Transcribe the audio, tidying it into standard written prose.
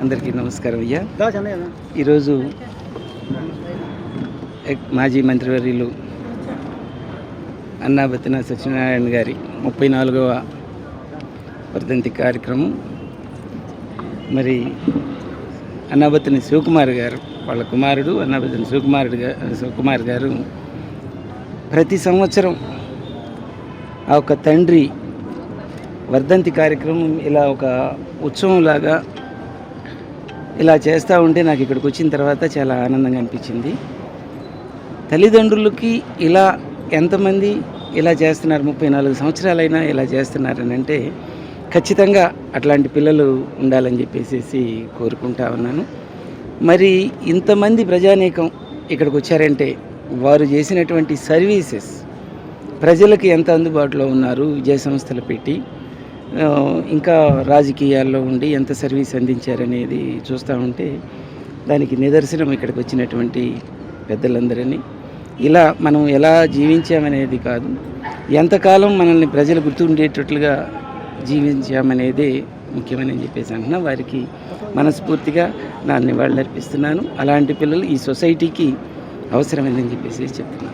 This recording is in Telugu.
అందరికీ నమస్కారం అయ్యా. ఈరోజు మాజీ మంత్రివర్యులు అన్నాబత్తిన సత్యనారాయణ గారి 34వ వర్ధంతి కార్యక్రమం. మరి అన్నాబత్తిన శివకుమార్ గారు వాళ్ళ కుమారుడు అన్నాబత్తిన శివకుమార్ గారు ప్రతి సంవత్సరం ఆ ఒక తండ్రి వర్ధంతి కార్యక్రమం ఇలా ఒక ఉత్సవంలాగా ఇలా చేస్తూ ఉంటే నాకు ఇక్కడికి వచ్చిన తర్వాత చాలా ఆనందంగా అనిపించింది. తల్లిదండ్రులకి ఇలా ఎంతమంది ఇలా చేస్తున్నారు, 34 సంవత్సరాలైనా ఇలా చేస్తున్నారని అంటే ఖచ్చితంగా అట్లాంటి పిల్లలు ఉండాలని చెప్పేసి కోరుకుంటా ఉన్నాను. మరి ఇంతమంది ప్రజానీకం ఇక్కడికి వచ్చారంటే వారు చేసినటువంటి సర్వీసెస్ ప్రజలకి ఎంత అందుబాటులో ఉన్నారు, విద్యా సంస్థలు పెట్టి ఇంకా రాజకీయాల్లో ఉండి ఎంత సర్వీస్ అందించారనేది చూస్తూ ఉంటే దానికి నిదర్శనం ఇక్కడికి వచ్చినటువంటి పెద్దలందరినీ. ఇలా మనం ఎలా జీవించామనేది కాదు, ఎంతకాలం మనల్ని ప్రజలు గుర్తుండేటట్లుగా జీవించామనేదే ముఖ్యమని చెప్పేసి అంటున్నా. వారికి మనస్ఫూర్తిగా నా నివాళులు అర్పిస్తున్నాను. అలాంటి పిల్లలు ఈ సొసైటీకి అవసరమైందని చెప్పేసి చెప్తున్నాను.